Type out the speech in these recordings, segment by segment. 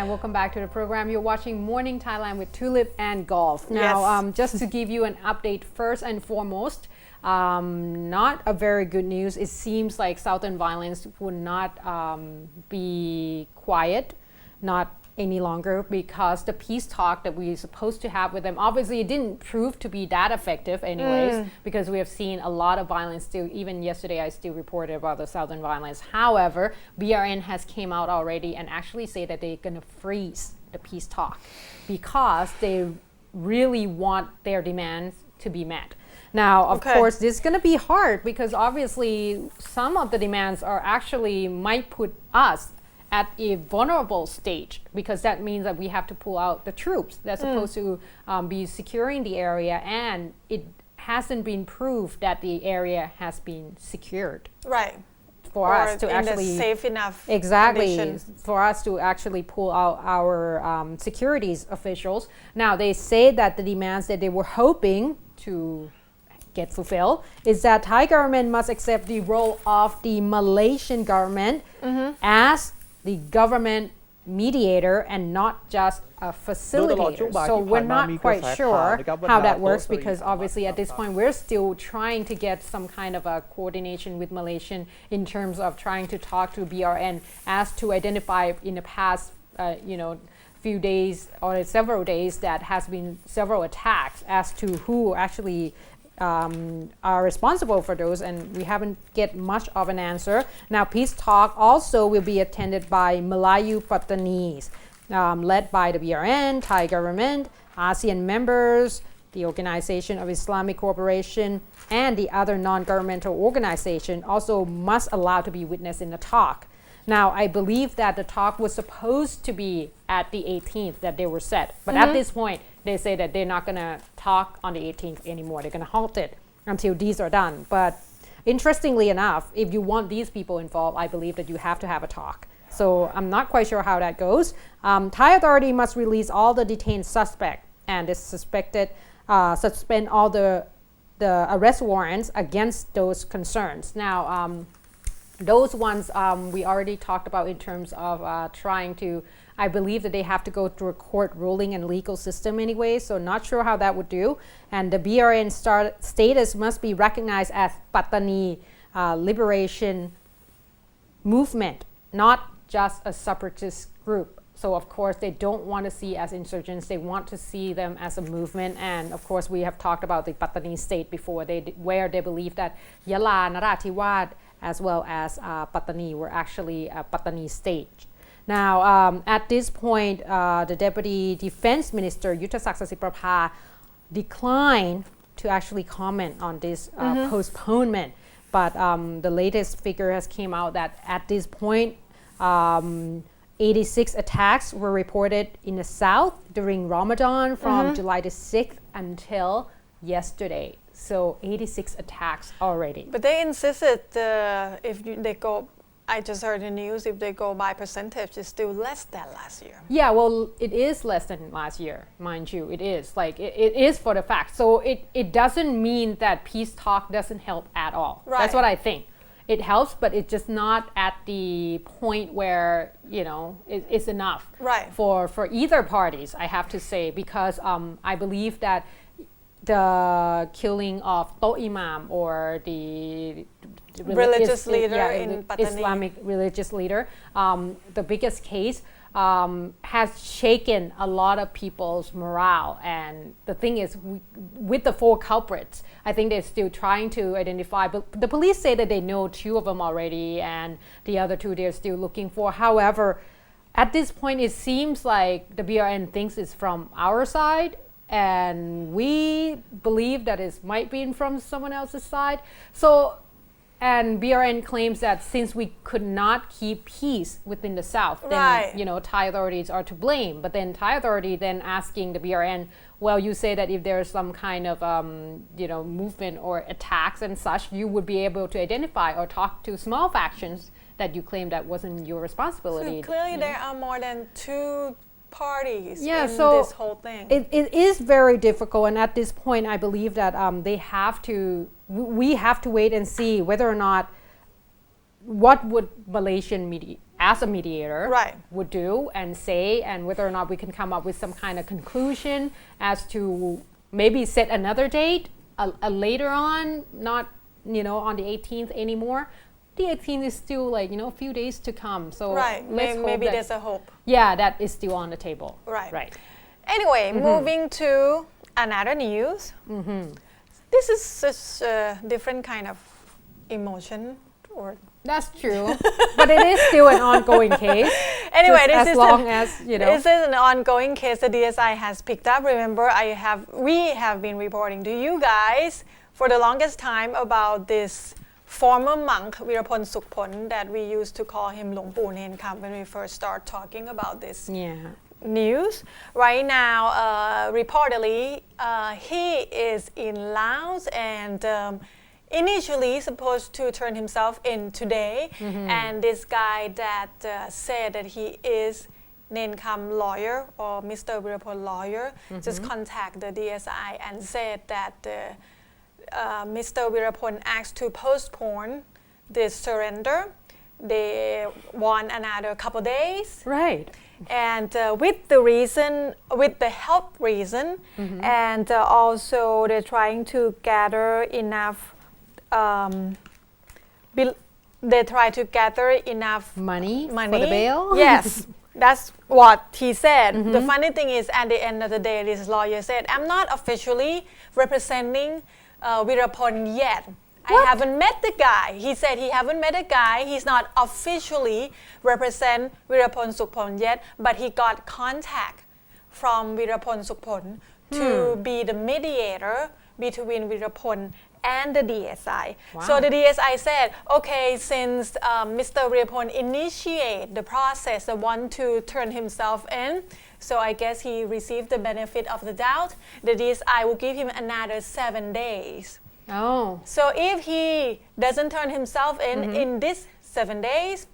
and welcome back to the program. You're watching Morning Thailand with Tulip and Golf. Now, Yes. just to give you an update first and foremost, not a very good news. It seems like Southern violence would not be quiet, not any longer, because the peace talk that we're supposed to have with them, obviously it didn't prove to be that effective anyways, because we have seen a lot of violence still. Even yesterday I still reported about the Southern violence. However, BRN has came out already and actually say that they're going to freeze the peace talk because they really want their demands to be met. Now, of course, this is going to be hard because obviously some of the demands are actually might put us at a vulnerable stage, because that means that we have to pull out the troops that's supposed to be securing the area, and it hasn't been proved that the area has been secured. Right. For or us to in actually a safe enough exactly conditions. for us to actually pull out our securities officials. Now they say that the demands that they were hoping to get fulfilled is that Thai government must accept the role of the Malaysian government as the government mediator and not just a facilitator. So we're not quite sure how that works, because obviously at this point we're still trying to get some kind of a coordination with Malaysian in terms of trying to talk to BRN as to identify in the past few days or several days that has been several attacks as to who actually are responsible for those, and we haven't get much of an answer. Now, peace talk also will be attended by Malayu Pattanis, led by the BRN, Thai government, ASEAN members, the Organization of Islamic Cooperation, and the other non-governmental organization also must allow to be witness in the talk. Now, I believe that the talk was supposed to be at the 18th that they were set. But at this point, they say that they're not going to talk on the 18th anymore. They're going to halt it until these are done. But interestingly enough, if you want these people involved, I believe that you have to have a talk. So I'm not quite sure how that goes. Thai authority must release all the detained suspect and is suspected suspend all the arrest warrants against those concerns. Now, those ones we already talked about in terms of trying to, I believe that they have to go through a court ruling and legal system anyway, so not sure how that would do. And the BRN status must be recognized as Pattani Liberation Movement, not just a separatist group. So of course they don't want to see as insurgents, they want to see them as a movement. And of course we have talked about the Pattani state before, where they believe that Yala, Narathiwat, as well as Pattani were actually a Pattani state. Now, at this point, the Deputy Defense Minister, Yuttasak Sasiprapha, declined to actually comment on this postponement. But the latest figure has came out that at this point, 86 attacks were reported in the south during Ramadan from July the 6th until yesterday. So 86 attacks already. But they insisted they go, I just heard in the news, if they go by percentage, it's still less than last year. Yeah, well, it is less than last year, mind you. It is. Like, it is for the fact. So it doesn't mean that peace talk doesn't help at all. Right. That's what I think. It helps, but it's just not at the point where, it's enough for either parties, I have to say, because I believe that the killing of To Imam, or the religious leader in Pattani, Islamic religious leader, the biggest case, has shaken a lot of people's morale. And the thing is, with the 4 culprits, I think they're still trying to identify, but the police say that they know 2 of them already, and the other 2 they're still looking for. However, at this point, it seems like the BRN thinks it's from our side, and we believe that it might be from someone else's side. So, and BRN claims that since we could not keep peace within the South, then Thai authorities are to blame. But then Thai authority then asking the BRN, well, you say that if there's some kind of movement or attacks and such, you would be able to identify or talk to small factions that you claim that wasn't your responsibility. So clearly there are more than 2 parties in so this whole thing. It is very difficult, and at this point I believe that we have to wait and see whether or not what would Malaysian as a mediator Right. would do and say, and whether or not we can come up with some kind of conclusion as to maybe set another date a later on, not on the 18th anymore. The 18th is still like a few days to come, so Right. let's hope Maybe that, there's a hope. yeah, that is still on the table. Right. Anyway, moving to another news. This is such a different kind of emotion, or That's true, but it is still an ongoing case. anyway, just as long as this is an ongoing case the DSI has picked up. Remember, we have been reporting to you guys for the longest time about this former monk Virapol Sukhpol that we used to call him Lung Pu Nen Kam when we first started talking about this news. Right now, reportedly, he is in Laos and initially supposed to turn himself in today. And this guy that said that he is Nen Kam lawyer or Mr. Virapol lawyer just contacted the DSI and said that Mr. Virapol asked to postpone this surrender. They want another couple days. Right. And with the help reason, and also they're trying to gather enough, they try to gather enough money for the bail. Yes, that's what he said. The funny thing is, at the end of the day, this lawyer said, "I'm not officially representing Virapol yet. I haven't met the guy." He said he haven't met a guy. He's not officially represent Virapol Sukhpol yet, but he got contact from Virapol Sukhpol to be the mediator between Virapol and the DSI. So the DSI said, okay, since Mr. Virapol initiate the process and want to turn himself in, so I guess he received the benefit of the doubt. The DSI will give him another 7 days. Oh. So if he doesn't turn himself in this 7 days,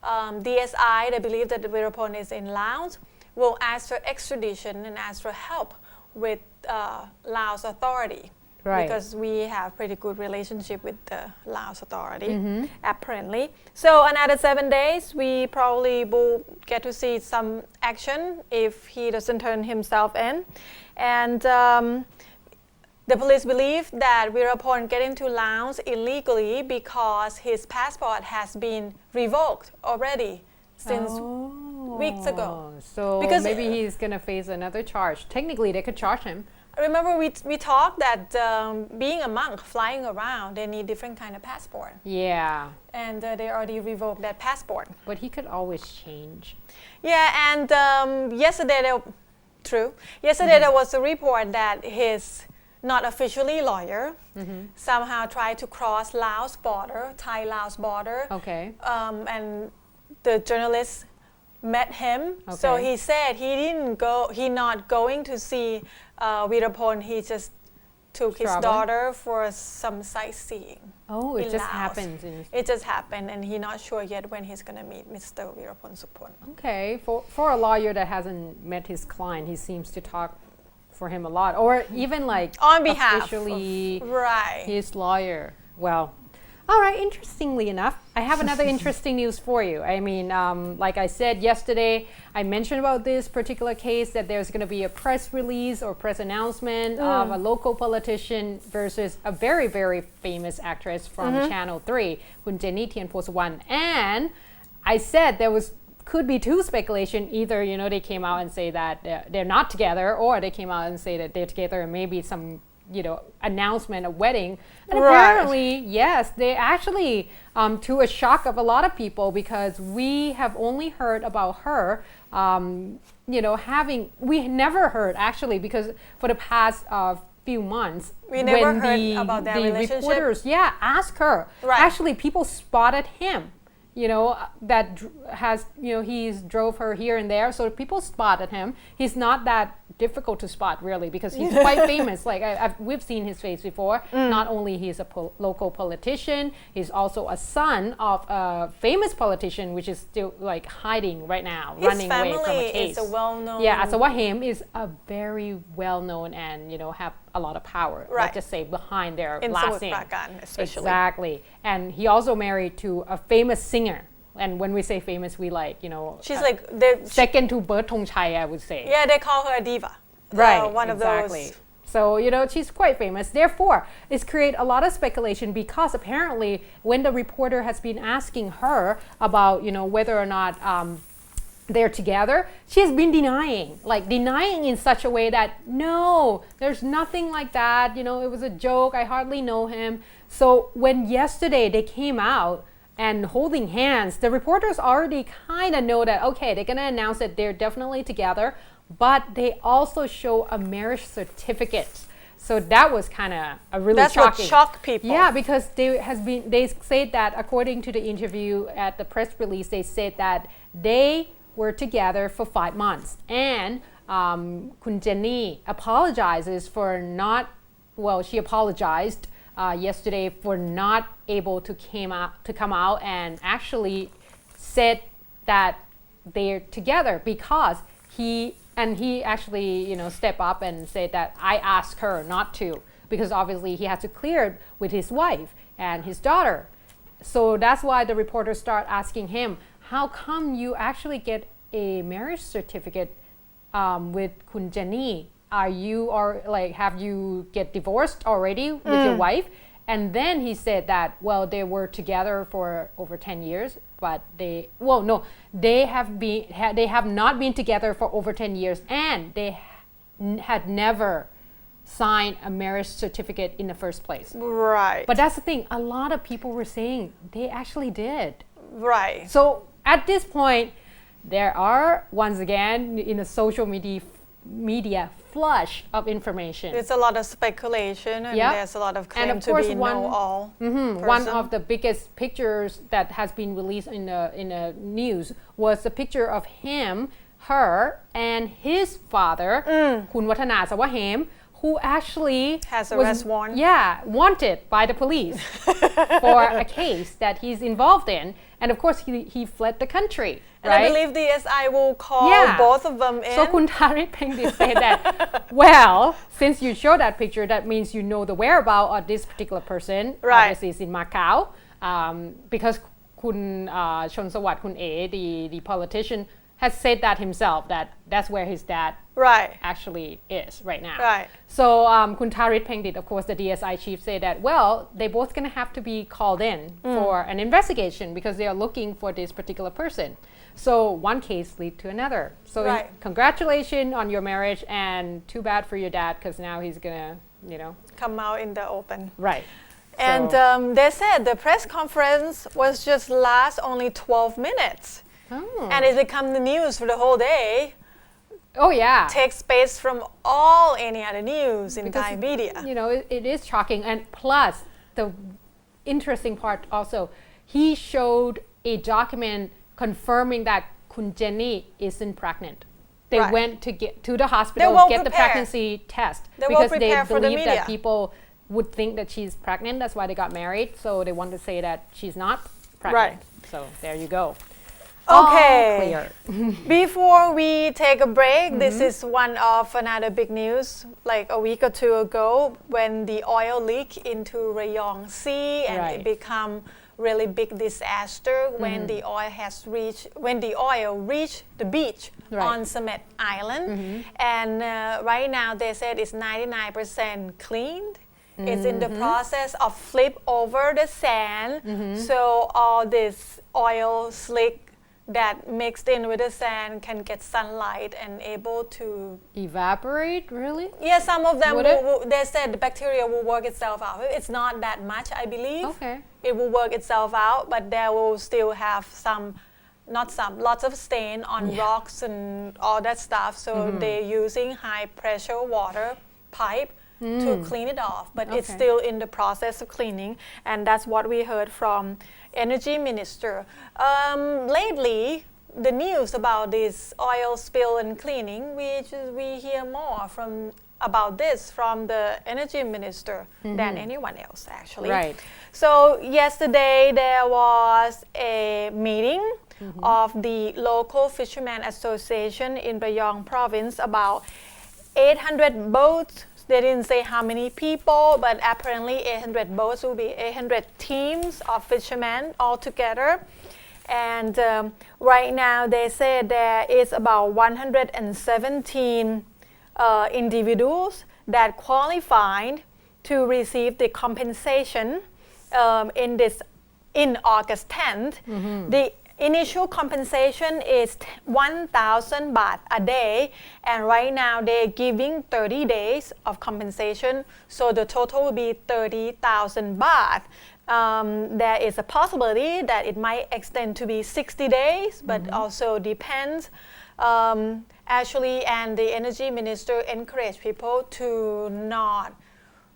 DSI, they believe that the Virapol is in Laos, will ask for extradition and ask for help with Laos authority. Right. Because we have pretty good relationship with the Laos authority, apparently. So another 7 days, we probably will get to see some action if he doesn't turn himself in. And the police believe that Virapol get into Laos illegally because his passport has been revoked already since weeks ago. So because maybe he's going to face another charge. Technically, they could charge him. Remember, we talked that being a monk, flying around, they need different kind of passport. Yeah. And they already revoked that passport. But he could always change. Yeah, and yesterday there was a report that his not officially lawyer somehow tried to cross Laos border, Thai-Laos border. Okay. And the journalist met him. Okay. So he said he not going to see Virapol. He just took his daughter for some sightseeing. Oh, it just Laos. happens. It just happened, and he's not sure yet when he's going to meet Mr. Virapol Sukhpol. Okay. For a lawyer that hasn't met his client, he seems to talk for him a lot, or even like on behalf officially of his lawyer. Well, all right, interestingly enough, I have another interesting news for you. I mean, like I said yesterday, I mentioned about this particular case that there's going to be a press release or press announcement of a local politician versus a very, very famous actress from Channel 3, Kun Jenny Tianpo-Suwan. And I said could be two speculation. Either, they came out and say that they're not together, or they came out and say that they're together and maybe some announcement, a wedding. And apparently, yes, they actually, to a shock of a lot of people, because we have only heard about her, we never heard actually, because for the past few months, we never heard about that relationship. Reporters, asked her. Right. Actually, people spotted him. That he's drove her here and there, so people spotted him. He's not that difficult to spot, really, because he's quite famous. Like we've seen his face before. Not only he's a local politician, he's also a son of a famous politician, which is still like hiding right now, running away from a case. Is a well-known. Yeah, Asawahim is a very well-known and have a lot of power. Right. Let's just say behind their in last name. Prakan, especially. Exactly, and he also married to a famous singer And when we say famous, we like, She's like the second to Bert Thongchai, I would say. yeah, they call her a diva. Right, One exactly. of those. So, she's quite famous. Therefore, it's create a lot of speculation because apparently when the reporter has been asking her about, whether or not they're together, she has been denying in such a way that, no, there's nothing like that. It was a joke. I hardly know him. So when yesterday they came out and holding hands, the reporters already kind of know that, okay, they're going to announce that they're definitely together, but they also show a marriage certificate. So that was kind of a really That's shocking. what shocked people. Yeah, because they said that according to the interview at the press release, they said that they were together for 5 months. And Kun Jenny apologizes for she apologized yesterday for not able to come out and actually said that they're together because he actually stepped up and said that I asked her not to, because obviously he had to clear it with his wife and his daughter. So that's why the reporters start asking him, how come you actually get a marriage certificate with Kun Jenny? Have you get divorced already with your wife? And then he said that, well, they were together for over 10 years, but they have not been together for over 10 years, and they had never signed a marriage certificate in the first place. Right. But that's the thing, a lot of people were saying they actually did. Right. So at this point, there are, once again, in the social media flush of information. There's a lot of speculation and there's a lot of claim to be know-all. One of the biggest pictures that has been released in the news was the picture of him, her, and his father, Kun Wattana Sawahem, who actually has arrest warrant. Yeah, wanted by the police for a case that he's involved in. And of course, he fled the country. And right? I believe DSI will call both of them in. So Kun Tarit Pengdit said that, well, since you show that picture, that means you know the whereabouts of this particular person. Right. Obviously, it's in Macau. Because Kun Chonsawat, Kun A, the politician, has said that himself, that that's where his dad actually is right now. Right. So Kun Tarit Pengdit, of course, the DSI chief, said that, well, they both going to have to be called in for an investigation because they are looking for this particular person. So one case lead to another. So congratulations on your marriage, and too bad for your dad because now he's going to, come out in the open. Right. And they said the press conference was just last only 12 minutes. Oh. And it became the news for the whole day. Oh, yeah. Take space from all any other news in Thai media. It is shocking. And plus, the interesting part also, he showed a document confirming that Kun Jenny isn't pregnant. They went to the hospital, get the pregnancy test because they believe that people would think that she's pregnant. That's why they got married. So they want to say that she's not pregnant. Right. So there you go. Okay. Before we take a break, this is one of another big news. Like a week or two ago, when the oil leaked into Rayong Sea and it become really big disaster when the oil reached the beach on Samet Island. And right now they said it's 99% cleaned. It's in the process of flip over the sand. So all this oil slick that mixed in with the sand can get sunlight and able to evaporate. Really? Yeah, some of them they said the bacteria will work itself out. It's not that much, I believe. Okay. It will work itself out, but there will still have lots of stain on rocks and all that stuff. So they're using high pressure water pipe to clean it off, but it's still in the process of cleaning, and that's what we heard from Energy Minister. Lately, the news about this oil spill and cleaning, we hear more about this from the Energy Minister than anyone else, actually. Right. So yesterday there was a meeting of the local Fishermen Association in Rayong province, about 800 boats. They didn't say how many people, but apparently 800 boats will be 800 teams of fishermen all together. And right now they say there is about 117 individuals that qualified to receive the compensation in August 10th. The initial compensation is 1,000 baht a day, and right now they're giving 30 days of compensation, so the total will be 30,000 baht. There is a possibility that it might extend to be 60 days, but also depends. Actually, and the energy minister encouraged people to not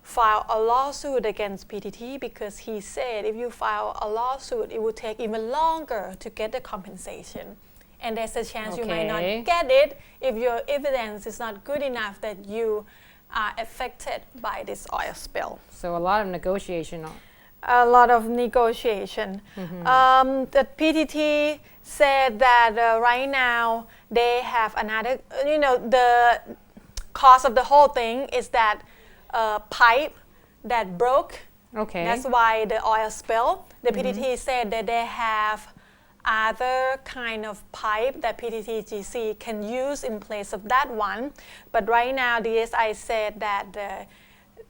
file a lawsuit against PTT because he said if you file a lawsuit, it will take even longer to get the compensation. And there's a chance you might not get it if your evidence is not good enough that you are affected by this oil spill. So a lot of negotiation. A lot of negotiation. The PTT said that right now they have another, the cause of the whole thing is that pipe that broke. Okay. That's why the oil spill. The PTT said that they have other kind of pipe that PTTGC can use in place of that one. But right now, DSI said that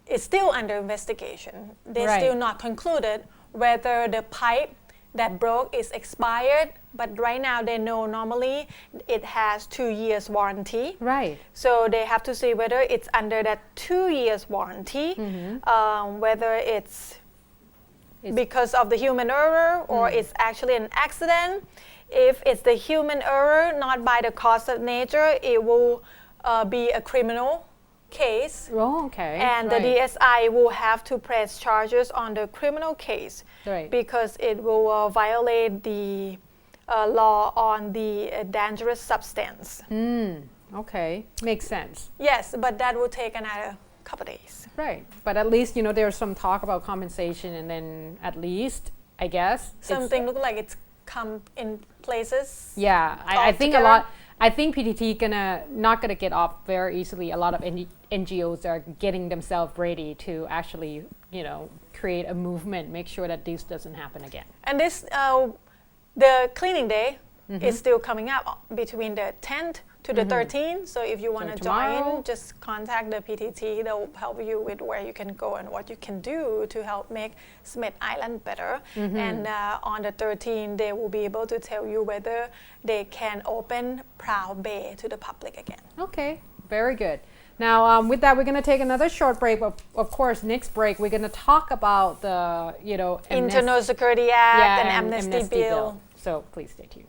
it's still under investigation. They're still not concluded whether the pipe that broke is expired, but right now they know normally it has 2 years warranty. Right. So they have to see whether it's under that 2 years warranty, whether it's because of the human error or it's actually an accident. If it's the human error, not by the cause of nature, it will be a criminal case. Oh, okay. And the DSI will have to press charges on the criminal case because it will violate the law on the dangerous substance. Okay, makes sense. Yes, but that will take another couple days. Right, but at least there's some talk about compensation, and then at least I guess something look like it's come in places. Yeah, I think I think PTT not gonna get off very easily. A lot of NGOs are getting themselves ready to actually create a movement, make sure that this doesn't happen again. And this the cleaning day is still coming up between the 10th to the 13th. So if you want to join, just contact the PTT. They'll help you with where you can go and what you can do to help make Smith Island better. And on the 13th, they will be able to tell you whether they can open Proud Bay to the public again. Okay, very good. Now, with that, we're going to take another short break. Of course, next break, we're going to talk about the, Internal Security Act and Amnesty Bill. So please stay tuned.